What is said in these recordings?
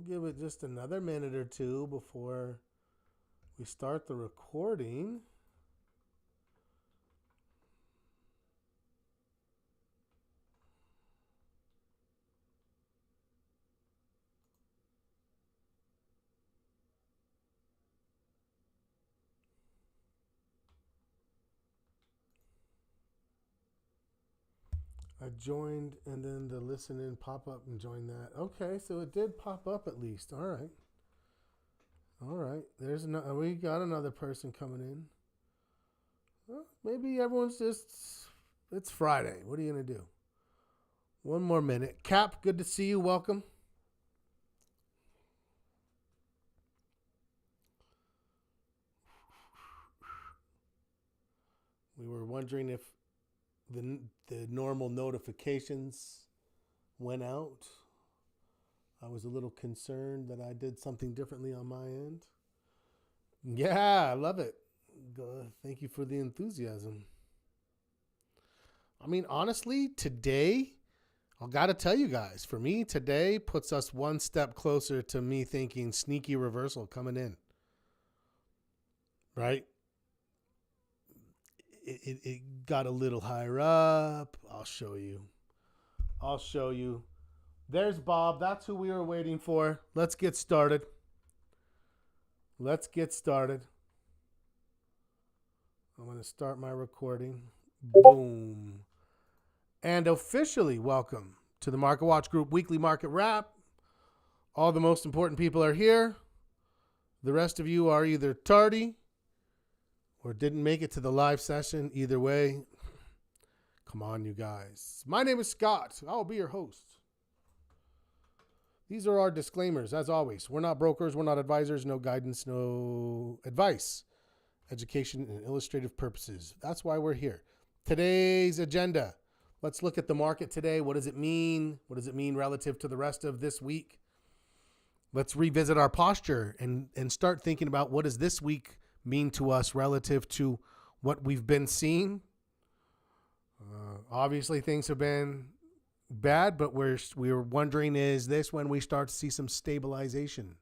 give it just another minute or two before we start the recording. I joined and then the listen in pop up and join that. Okay, so it did pop up at least. All right. All right. We got another person coming in. Well, maybe everyone's it's Friday. What are you going to do? One more minute. Cap, good to see you. Welcome. We were wondering if the normal notifications went out. I was a little concerned that I did something differently on my end. Yeah, I love it. Thank you for the enthusiasm. I mean, honestly, today, I got to tell you guys, for me, today puts us one step closer to me thinking sneaky reversal coming in. Right? It got a little higher up. I'll show you. There's Bob. That's who we were waiting for. Let's get started. I'm going to start my recording. Boom. And officially welcome to the Market Watch Group Weekly Market Wrap. All the most important people are here. The rest of you are either tardy or didn't make it to the live session. Either way, come on, you guys. My name is Scott. I'll be your host. These are our disclaimers, as always. We're not brokers. We're not advisors. No guidance, no advice. Education and illustrative purposes. That's why we're here. Today's agenda. Let's look at the market today. What does it mean? What does it mean relative to the rest of this week? Let's revisit our posture and start thinking about what does this week mean to us relative to what we've been seeing. Obviously, things have been bad, but we're wondering, is this when we start to see some stabilization?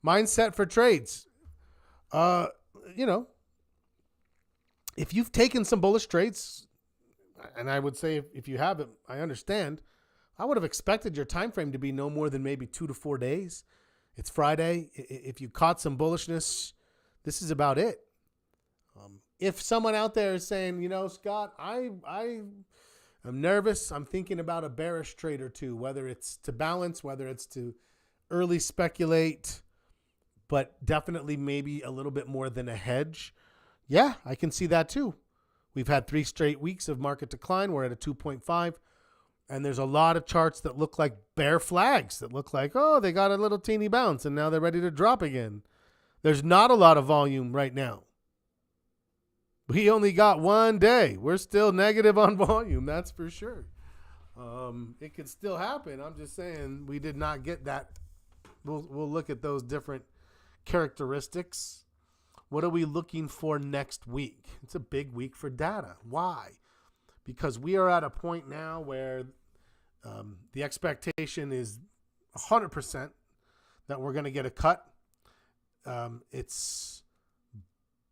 Mindset for trades. If you've taken some bullish trades, and I would say if you haven't, I understand. I would have expected your time frame to be no more than maybe 2 to 4 days. It's Friday. If you caught some bullishness, this is about it. If someone out there is saying, Scott, I am nervous. I'm thinking about a bearish trade or two, whether it's to balance, whether it's to early speculate, but definitely maybe a little bit more than a hedge. Yeah, I can see that too. We've had 3 straight weeks of market decline. We're at a 2.5. And there's a lot of charts that look like bear flags, that look like, oh, they got a little teeny bounce and now they're ready to drop again. There's not a lot of volume right now. We only got 1 day. We're still negative on volume, that's for sure. It could still happen. I'm just saying we did not get that. We'll look at those different characteristics. What are we looking for next week? It's a big week for data. Why? Because we are at a point now where the expectation is 100% that we're going to get a cut. It's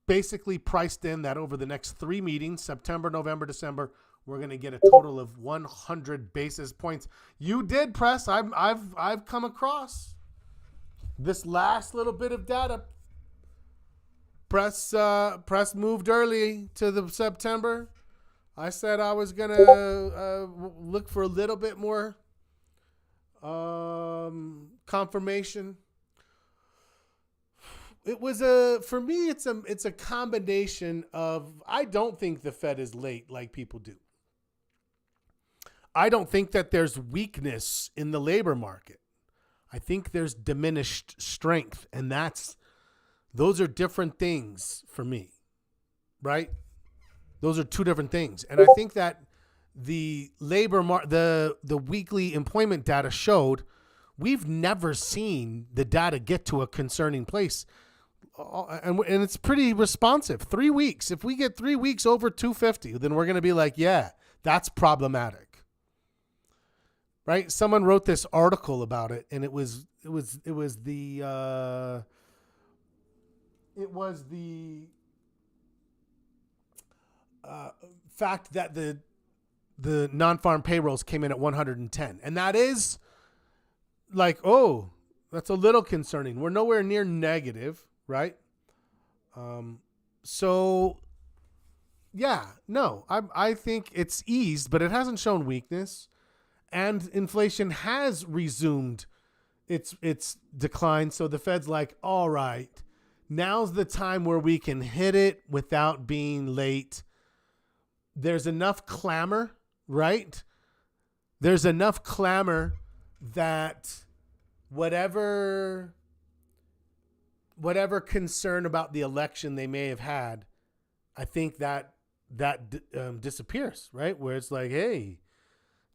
basically priced in that over the next 3 meetings, September, November, December, we're going to get a total of 100 basis points. You did press. I've come across this last little bit of data. Press moved early to the September. I said I was going to look for a little bit more confirmation. It was for me, it's a combination of, I don't think the Fed is late like people do. I don't think that there's weakness in the labor market. I think there's diminished strength, and those are different things for me, right? Those are 2 different things. And I think that the the weekly employment data showed we've never seen the data get to a concerning place. And it's pretty responsive. 3 weeks. If we get 3 weeks over 250, then we're going to be like, yeah, that's problematic. right? Someone wrote this article about it, and it was the fact that the non-farm payrolls came in at 110, and that is like, oh, that's a little concerning. We're nowhere near negative, right? So yeah, no, I think it's eased, but it hasn't shown weakness, and inflation has resumed its decline. So the Fed's like, all right, now's the time where we can hit it without being late. There's enough clamor, right? There's enough clamor that whatever concern about the election they may have had, I think that disappears, right? Where it's like, hey,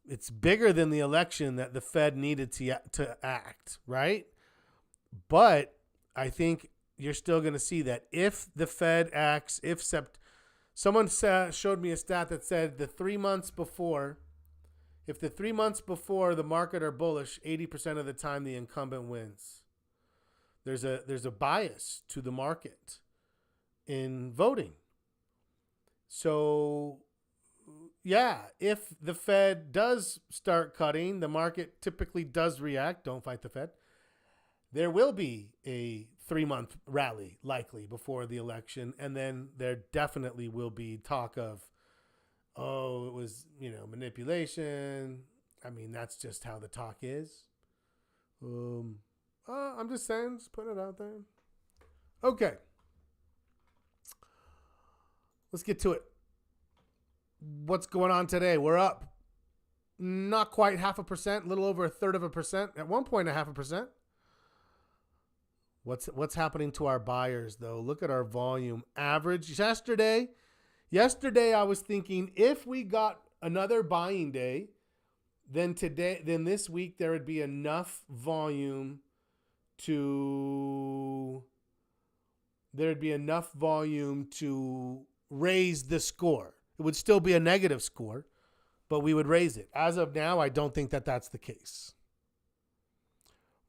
it's bigger than the election that the Fed needed to act, right? But I think you're still going to see that if the Fed acts, someone showed me a stat that said if the 3 months before the market are bullish, 80% of the time the incumbent wins. There's a bias to the market in voting. So yeah, if the Fed does start cutting, the market typically does react. Don't fight the Fed. There will be a 3-month rally likely before the election. And then there definitely will be talk of, oh, it was, manipulation. I mean, that's just how the talk is. I'm just saying, just putting it out there. Okay. Let's get to it. What's going on today? We're up not quite 0.5%, a little over 1/3%. At one point, 0.5%. What's happening to our buyers, though? Look at our volume average. Yesterday, I was thinking if we got another buying day, then this week there would be enough volume to raise the score. It would still be a negative score, but we would raise it. As of now, I don't think that that's the case.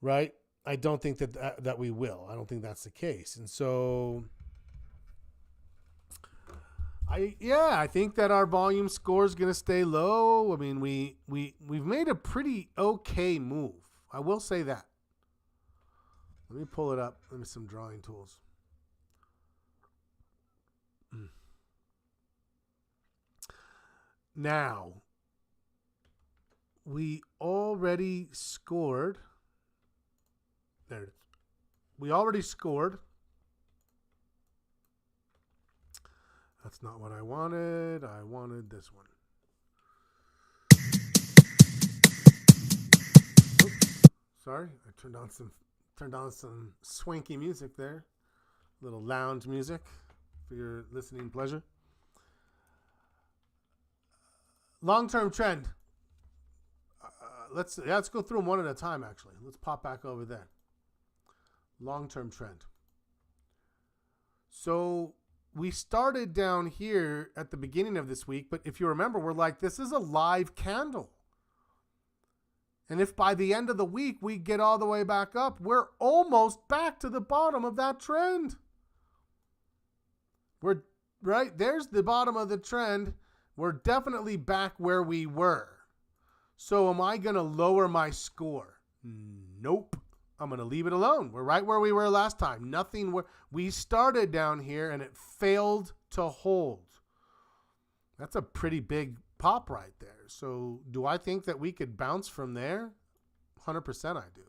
Right? I don't think that we will. I don't think that's the case. And so I think that our volume score is going to stay low. I mean, we've made a pretty okay move. I will say that. Let me pull it up. Let me some drawing tools. Now, we already scored. There it is. We already scored. That's not what I wanted. I wanted this one. Oops. Sorry, I turned on some swanky music there. A little lounge music for your listening pleasure. Long-term trend. Let's go through them one at a time, actually. Let's pop back over there. Long-term trend. So we started down here at the beginning of this week, but if you remember, we're like, this is a live candle. And if by the end of the week we get all the way back up, we're almost back to the bottom of that trend. We're right, there's the bottom of the trend. We're definitely back where we were. So am I going to lower my score? Nope. I'm going to leave it alone. We're right where we were last time. We started down here and it failed to hold. That's a pretty big pop right there. So do I think that we could bounce from there? 100% I do.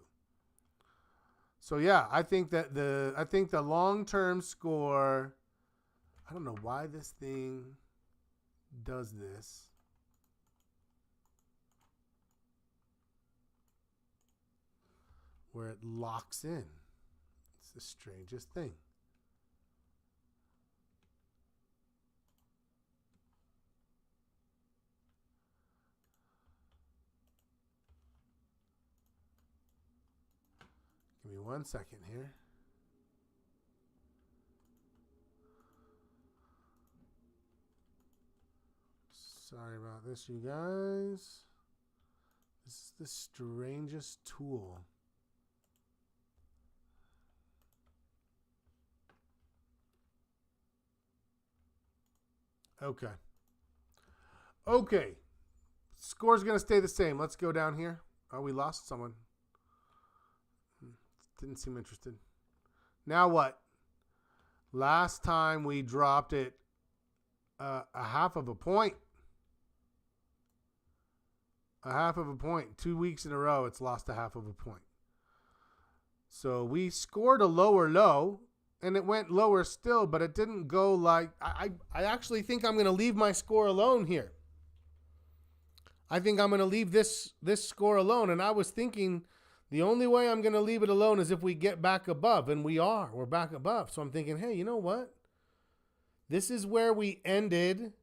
So yeah, I think the long-term score, I don't know why this thing does this. Where it locks in. It's the strangest thing. Give me 1 second here. Sorry about this, you guys. This is the strangest tool. Okay. Okay. Score's going to stay the same. Let's go down here. Oh, we lost someone. Didn't seem interested. Now what? Last time we dropped it a half of a point. A half of a point. 2 weeks in a row, it's lost a half of a point. So we scored a lower low, and it went lower still, but it didn't go like... I actually think I'm going to leave my score alone here. I think I'm going to leave this score alone, and I was thinking the only way I'm going to leave it alone is if we get back above, and we are. We're back above. So I'm thinking, hey, you know what? This is where we ended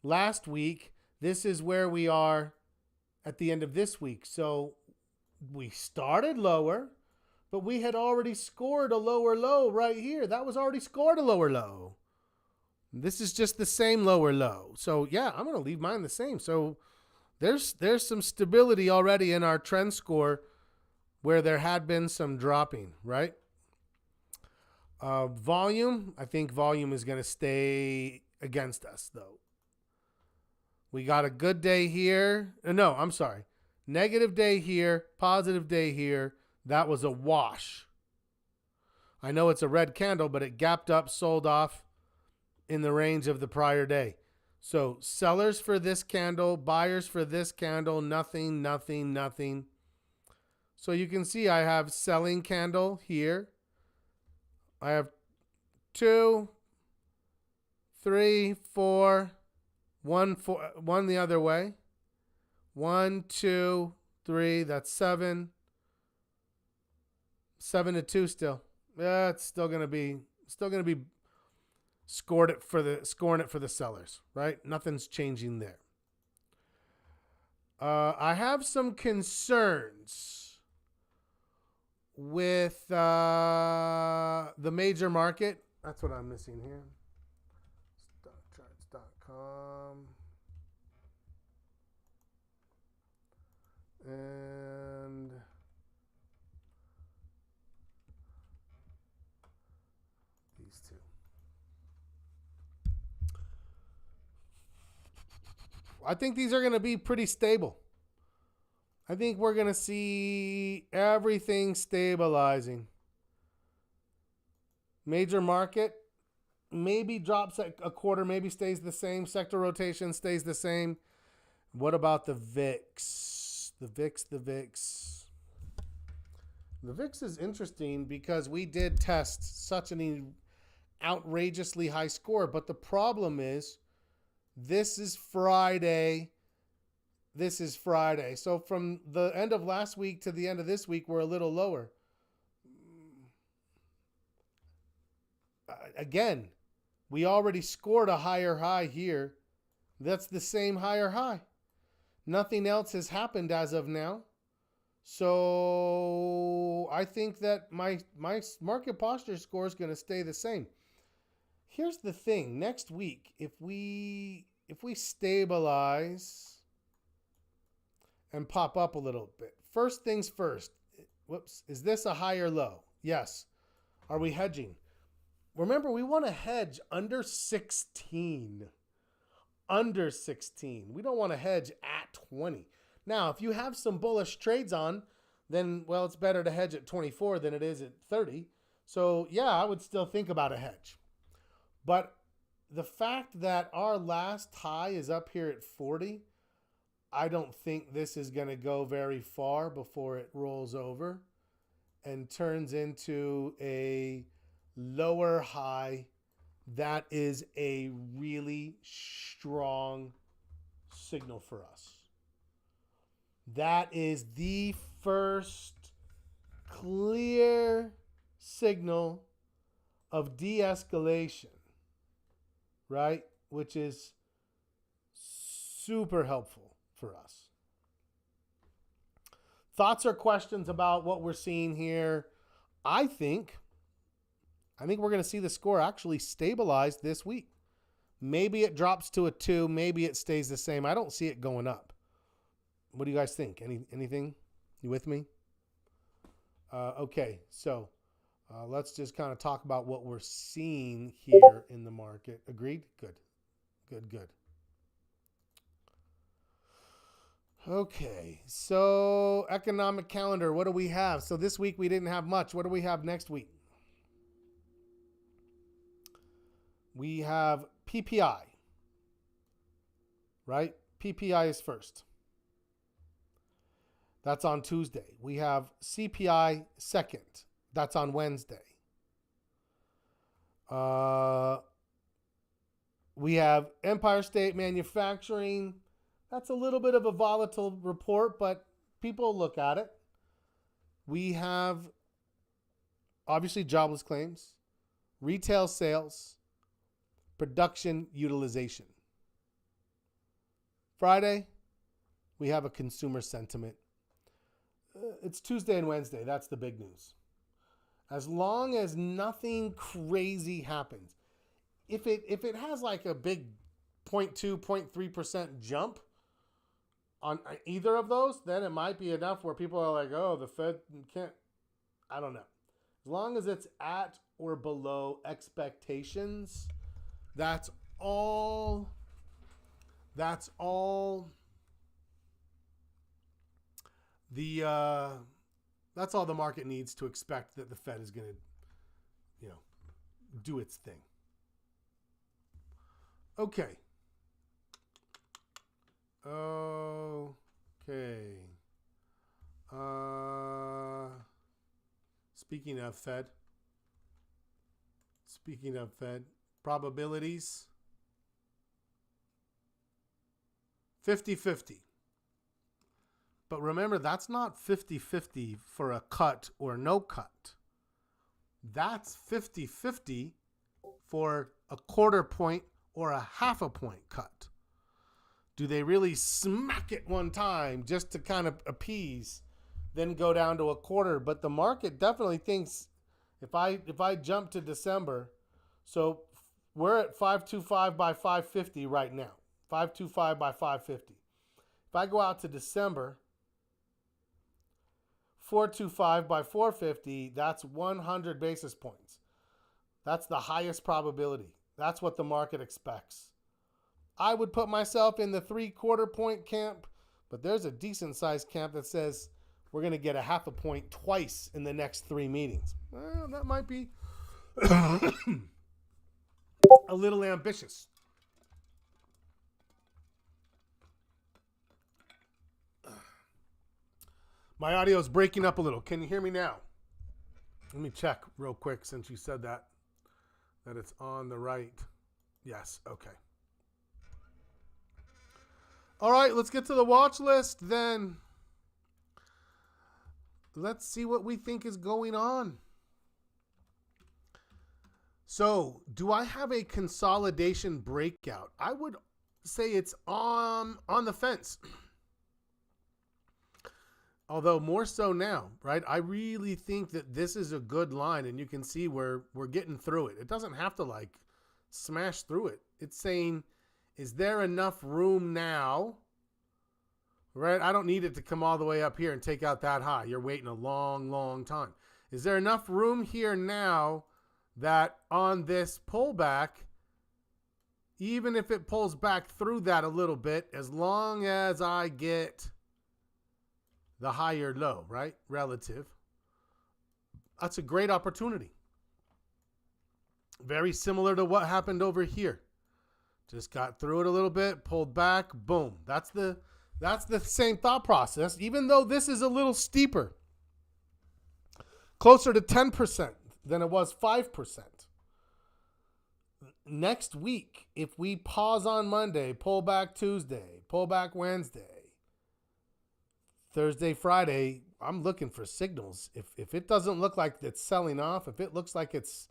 last week. This is where we are at the end of this week. So we started lower, but we had already scored a lower low right here. That was already scored a lower low. This is just the same lower low. So yeah, I'm going to leave mine the same. So there's some stability already in our trend score where there had been some dropping, right? Volume, I think volume is going to stay against us, though. We got a good day here. No, I'm sorry. Negative day here, positive day here. That was a wash. I know it's a red candle, but it gapped up, sold off in the range of the prior day. So sellers for this candle, buyers for this candle, nothing, nothing, nothing. So you can see I have selling candle here. I have 2, 3, 4, 1 the other way. 1, 2, 3, that's 7. 7 to 2 still. Yeah, it's still gonna be scoring it for the sellers, right? Nothing's changing there. I have some concerns with the major market. That's what I'm missing here. Stockcharts.com. And these two. I think these are going to be pretty stable. I think we're going to see everything stabilizing. Major market maybe drops at a quarter, maybe stays the same. Sector rotation stays the same. What about the VIX? The VIX. The VIX is interesting because we did test such an outrageously high score, but the problem is this is Friday. This is Friday. So from the end of last week to the end of this week, we're a little lower. Again, we already scored a higher high here. That's the same higher high. Nothing else has happened as of now. So I think that my market posture score is going to stay the same. Here's the thing. Next week, if we stabilize and pop up a little bit. First things first. Whoops. Is this a higher low? Yes. Are we hedging? Remember, we want to hedge under 16. Under 16. We don't want to hedge at 20. Now, if you have some bullish trades on, then, well, it's better to hedge at 24 than it is at 30. So, yeah, I would still think about a hedge. But the fact that our last high is up here at 40, I don't think this is going to go very far before it rolls over and turns into a lower high. That is a really strong signal for us. That is the first clear signal of de-escalation, right? Which is super helpful for us. Thoughts or questions about what we're seeing here? I think we're going to see the score actually stabilize this week. Maybe it drops to a 2. Maybe it stays the same. I don't see it going up. What do you guys think? Anything? You with me? Okay, so let's just kind of talk about what we're seeing here in the market. Agreed? Good. Okay, so economic calendar, what do we have? So this week we didn't have much. What do we have next week? We have PPI, right? PPI is first. That's on Tuesday. We have CPI second. That's on Wednesday. We have Empire State Manufacturing. That's a little bit of a volatile report, but people look at it. We have, obviously, jobless claims, retail sales, production utilization. Friday, we have a consumer sentiment. It's Tuesday and Wednesday. That's the big news. As long as nothing crazy happens. If it has like a big 0.2, 0.3% jump on either of those, then it might be enough where people are like, oh, the Fed can't. I don't know. As long as it's at or below expectations, that's all that's all the market needs to expect that the Fed is going to, do its thing. Okay. Speaking of Fed, probabilities 50-50. But remember, that's not 50-50 for a cut or no cut. That's 50-50 for a quarter point or a half a point cut. Do they really smack it one time just to kind of appease, then go down to a quarter? But the market definitely thinks if I jump to December, so we're at 525 by 550 right now. 525 by 550. If I go out to December, 425 by 450, that's 100 basis points. That's the highest probability. That's what the market expects. I would put myself in the 3/4 point camp, but there's a decent sized camp that says we're going to get a half a point twice in the next 3 meetings. Well, that might be a little ambitious. My audio is breaking up a little. Can you hear me now? Let me check real quick since you said that it's on the right. Yes, okay. All right, let's get to the watch list then. Let's see what we think is going on. So, do I have a consolidation breakout? I would say it's on the fence. Although more so now, right? I really think that this is a good line, and you can see we're getting through it. It doesn't have to like smash through it. It's saying, is there enough room now? Right? I don't need it to come all the way up here and take out that high. You're waiting a long, long time. Is there enough room here now that on this pullback, even if it pulls back through that a little bit, as long as I get the higher low, right? Relative. That's a great opportunity. Very similar to what happened over here. Just got through it a little bit, pulled back, boom. That's the same thought process, even though this is a little steeper. Closer to 10% than it was 5%. Next week, if we pause on Monday, pull back Tuesday, pull back Wednesday, Thursday, Friday, I'm looking for signals. If it doesn't look like it's selling off, if it looks like it's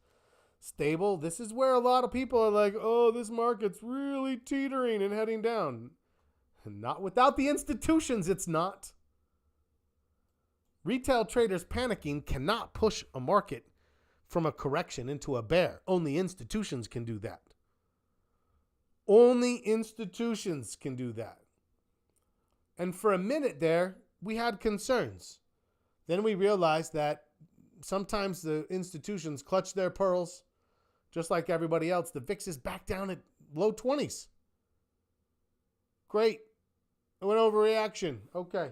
stable, this is where a lot of people are like, oh, this market's really teetering and heading down. Not without the institutions, it's not. Retail traders panicking cannot push a market from a correction into a bear. Only institutions can do that. Only institutions can do that. And for a minute there, we had concerns. Then we realized that sometimes the institutions clutch their pearls, just like everybody else. The VIX is back down at low 20s. Great. It went overreaction. Okay.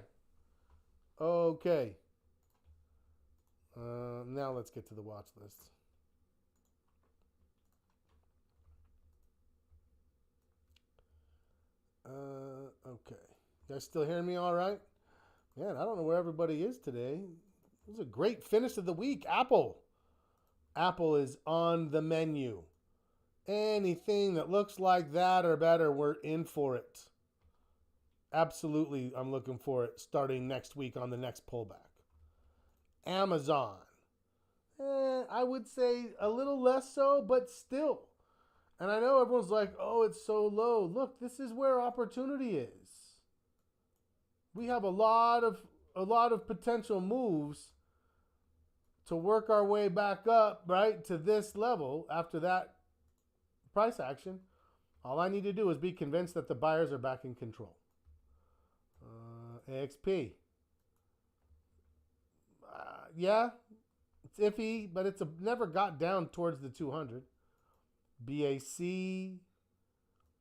Now let's get to the watch list. Okay. You guys still hearing me all right? Man, I don't know where everybody is today. It was a great finish of the week. Apple is on the menu. Anything that looks like that or better, we're in for it. Absolutely, I'm looking for it starting next week on the next pullback. Amazon. I would say a little less so, but still. And I know everyone's like, oh, it's so low. Look, this is where opportunity is. We have a lot of potential moves to work our way back up, right, to this level after that price action. All I need to do is be convinced that the buyers are back in control. AXP. Yeah, it's iffy, but it's never got down towards the 200. BAC.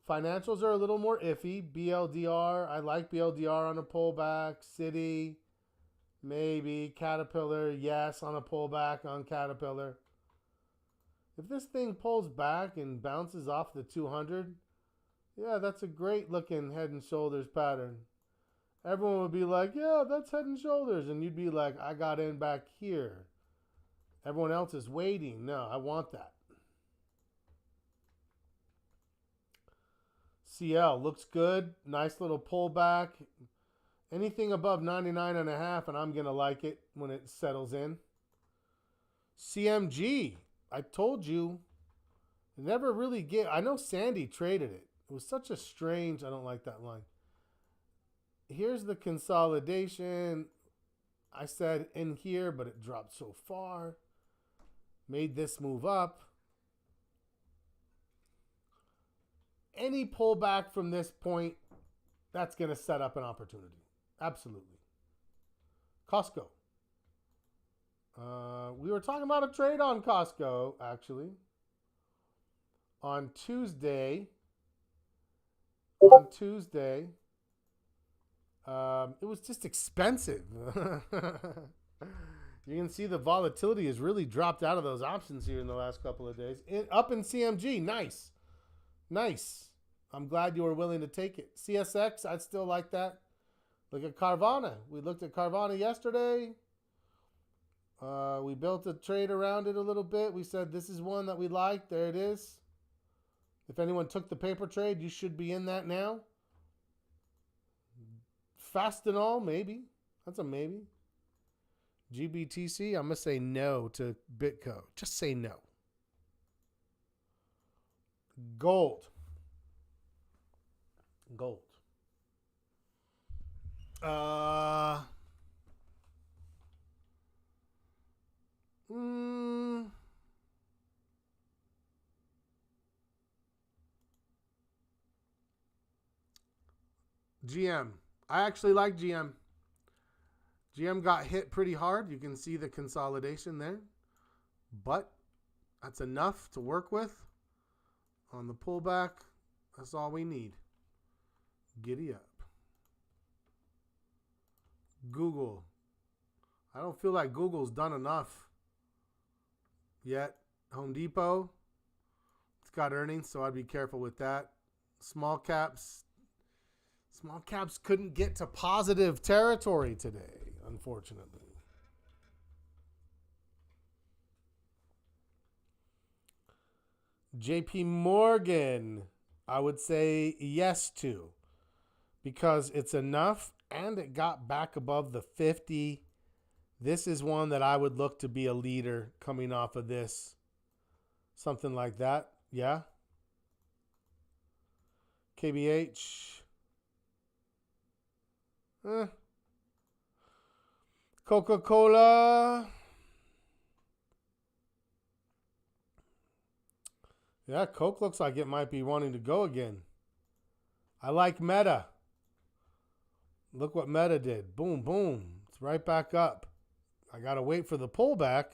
Financials are a little more iffy. BLDR. I like BLDR on a pullback. Citi. Maybe. Caterpillar. Yes, on a pullback on Caterpillar. If this thing pulls back and bounces off the 200, yeah, that's a great looking head and shoulders pattern. Everyone would be like, yeah, that's head and shoulders. And you'd be like, I got in back here. Everyone else is waiting. No, I want that. CL looks good. Nice little pullback. Anything above 99.5, and I'm going to like it when it settles in. CMG. I told you. Never really get. I know Sandy traded it. It was such a strange. I don't like that line. Here's the consolidation. I said in here, but it dropped so far. Made this move up. Any pullback from this point, that's going to set up an opportunity. Absolutely. Costco. We were talking about a trade on Costco, actually. On Tuesday. It was just expensive. You can see the volatility has really dropped out of those options here in the last couple of days. Up in CMG, nice. I'm glad you were willing to take it. CSX, I'd still like that. Look at Carvana. We looked at Carvana yesterday. We built a trade around it a little bit. We said this is one that we like. There it is. If anyone took the paper trade, you should be in that now. Fastenal, maybe. That's a maybe. GBTC, I'm going to say no to Bitco. Just say no. Gold. GM. I actually like GM. GM got hit pretty hard. You can see the consolidation there. But that's enough to work with. On the pullback, that's all we need. Giddy up. Google. I don't feel like Google's done enough yet. Home Depot. It's got earnings, so I'd be careful with that. Small caps couldn't get to positive territory today, unfortunately. JP Morgan, I would say yes to, because it's enough and it got back above the 50. This is one that I would look to be a leader coming off of this. Something like that. Yeah. KBH. Coca-Cola. Yeah, Coke looks like it might be wanting to go again. I like Meta. Look what Meta did. Boom, boom. It's right back up. I got to wait for the pullback,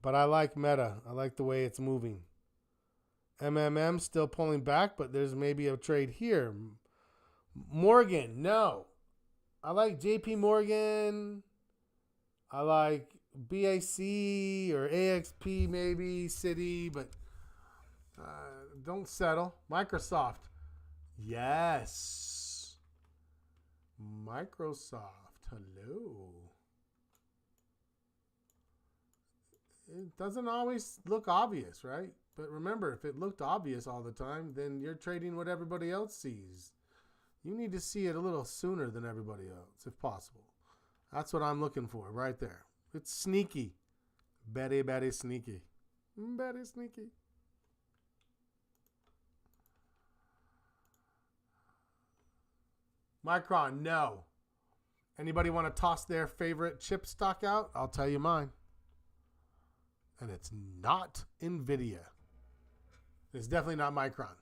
but I like Meta. I like the way it's moving. MMM still pulling back, but there's maybe a trade here. Morgan, no. I like JP Morgan. I like BAC or AXP maybe, Citi, but don't settle. Microsoft. Yes. Microsoft. Hello. It doesn't always look obvious, right? But remember, if it looked obvious all the time, then you're trading what everybody else sees. You need to see it a little sooner than everybody else, if possible. That's what I'm looking for right there. It's sneaky. Very, very sneaky. Very sneaky. Micron, no. Anybody want to toss their favorite chip stock out? I'll tell you mine. And it's not NVIDIA. It's definitely not Micron.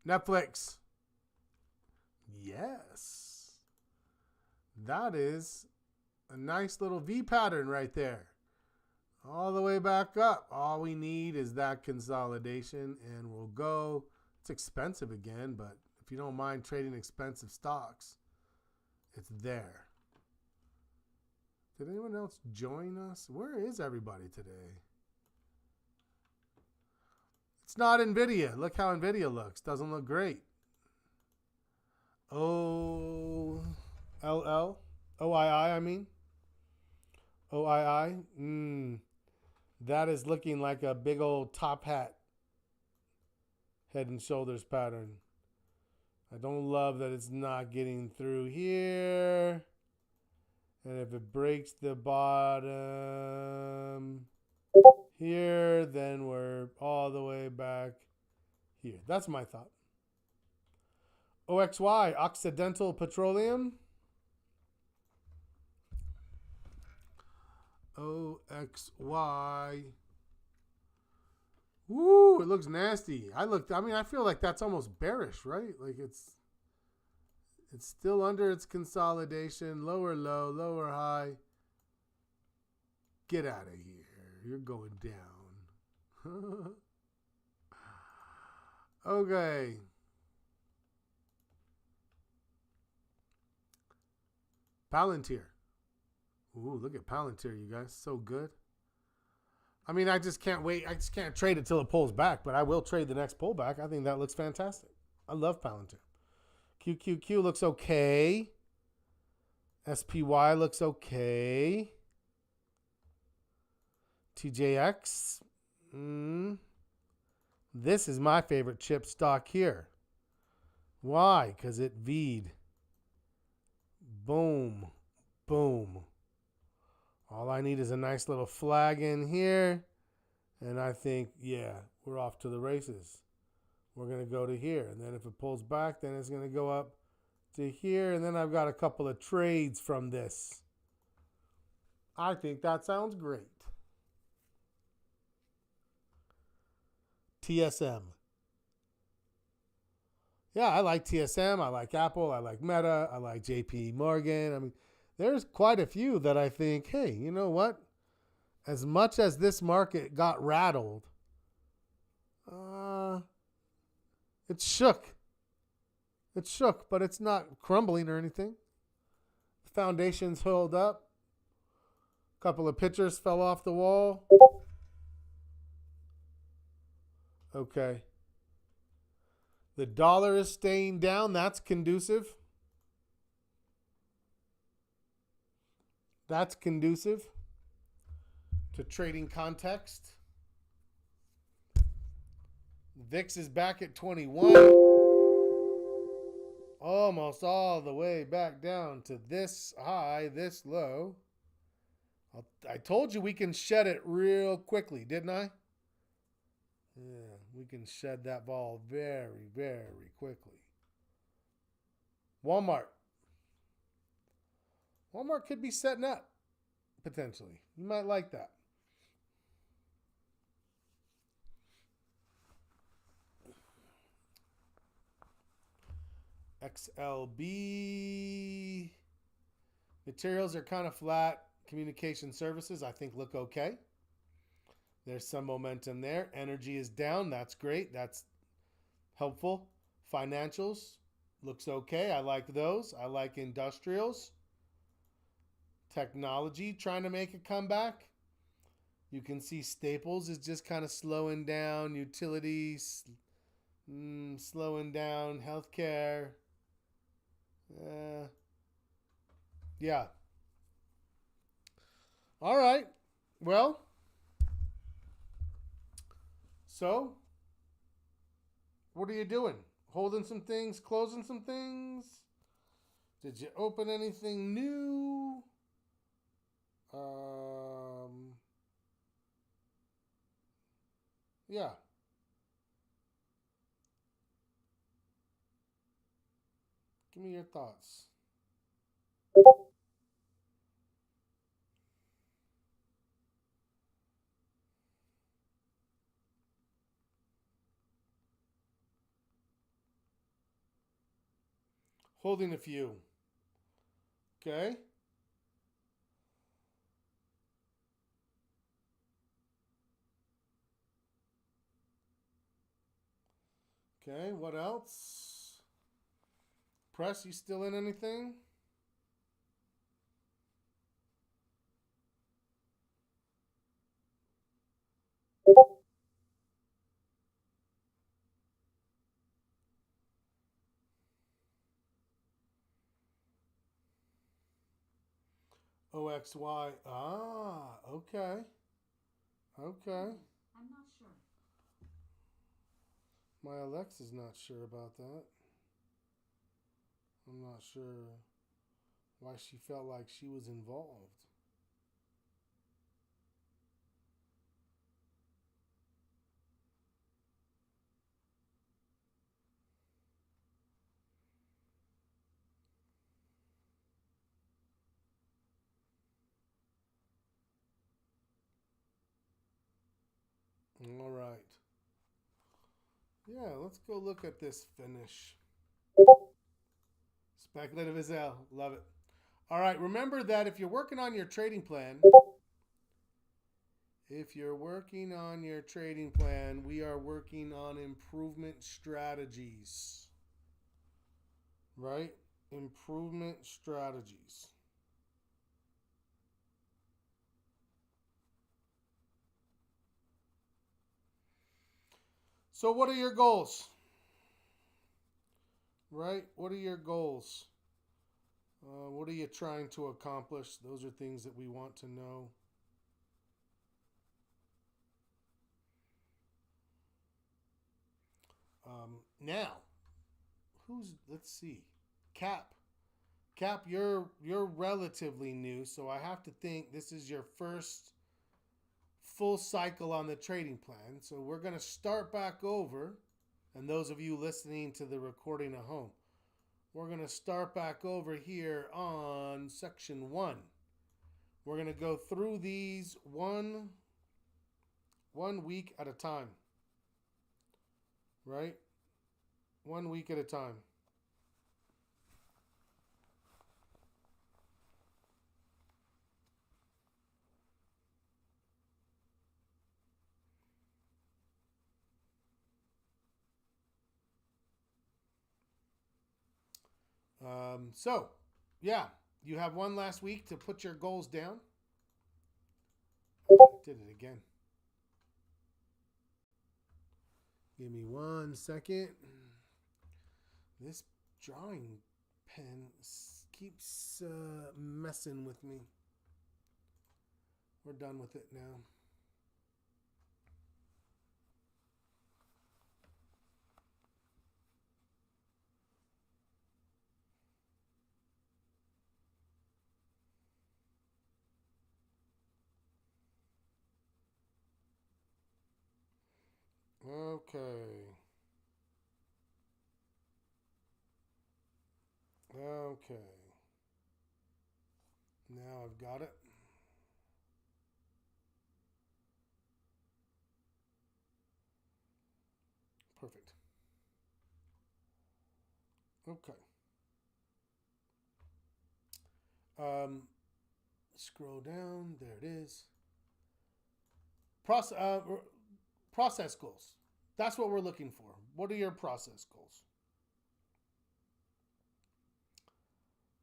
Netflix. Yes. That is a nice little V pattern right there. All the way back up. All we need is that consolidation and we'll go. It's expensive again, but if you don't mind trading expensive stocks, it's there. Did anyone else join us? Where is everybody today? It's not NVIDIA. Look how NVIDIA looks. Doesn't look great. OII, I mean. OII. That is looking like a big old top hat. Head and shoulders pattern. I don't love that it's not getting through here. And if it breaks the bottom here, then we're all the way back here. That's my thought. OXY, Occidental Petroleum. OXY. Woo, it looks nasty. I feel like that's almost bearish, right? Like it's still under its consolidation. Lower low, lower high. Get out of here. You're going down. Okay. Palantir. Ooh, look at Palantir, you guys. So good. I mean, I just can't wait. I just can't trade it till it pulls back, but I will trade the next pullback. I think that looks fantastic. I love Palantir. QQQ looks okay. SPY looks okay. TJX. This is my favorite chip stock here. Why? Because it V'd. Boom. Boom. All I need is a nice little flag in here. And I think, yeah, we're off to the races. We're going to go to here. And then if it pulls back, then it's going to go up to here. And then I've got a couple of trades from this. I think that sounds great. TSM. Yeah, I like TSM. I like Apple. I like Meta. I like JP Morgan. I mean, there's quite a few that I think, hey, you know what? As much as this market got rattled, it shook. It shook, but it's not crumbling or anything. The foundations held up. A couple of pictures fell off the wall. Okay. The dollar is staying down. That's conducive. That's conducive to trading context. VIX is back at 21. Almost all the way back down to this high, this low. I told you we can shed it real quickly, didn't I? Yeah, we can shed that ball very, very quickly. Walmart. Walmart could be setting up, potentially. You might like that. XLB. Materials are kind of flat. Communication services, I think, look okay. There's some momentum there. Energy is down. That's great. That's helpful. Financials looks okay. I like those. I like industrials. Technology trying to make a comeback. You can see staples is just kind of slowing down. Utilities slowing down. Healthcare. Yeah. All right. Well, so what are you doing? Holding some things, closing some things? Did you open anything new? Yeah. Give me your thoughts. Holding a few. Okay. Okay, what else? Press, you still in anything? OXY. Ah, okay. Okay. I'm not sure. My Alexa's not sure about that. I'm not sure why she felt like she was involved. All right. Yeah, let's go look at this finish. Speculative as hell. Love it. All right, remember that if you're working on your trading plan, we are working on improvement strategies. Right? Improvement strategies. So, what are your goals? Right? What are your goals? What are you trying to accomplish? Those are things that we want to know. Now, let's see. Cap. Cap, you're relatively new, so I have to think this is your first full cycle on the trading plan. So we're going to start back over. And those of you listening to the recording at home, we're going to start back over here on section 1. We're going to go through these one week at a time. Right? 1 week at a time. So, yeah, you have one last week to put your goals down. I did it again. Give me 1 second. This drawing pen keeps messing with me. We're done with it now. Okay. Okay. Now I've got it. Perfect. Okay. Scroll down. There it is. Process goals. That's what we're looking for. What are your process goals?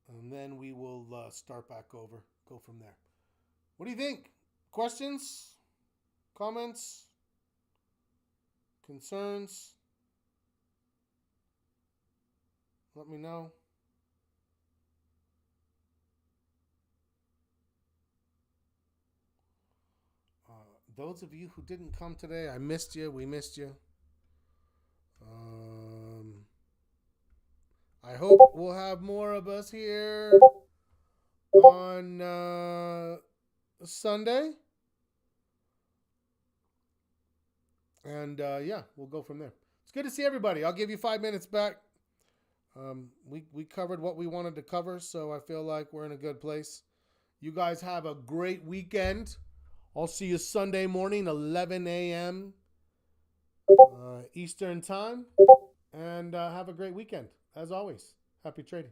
And then we will start back over. Go from there. What do you think? Questions? Comments? Concerns? Let me know. Those of you who didn't come today, I missed you. We missed you. I hope we'll have more of us here on Sunday. And yeah, we'll go from there. It's good to see everybody. I'll give you 5 minutes back. We covered what we wanted to cover, so I feel like we're in a good place. You guys have a great weekend. I'll see you Sunday morning, 11 a.m. Eastern time. And have a great weekend. As always, happy trading.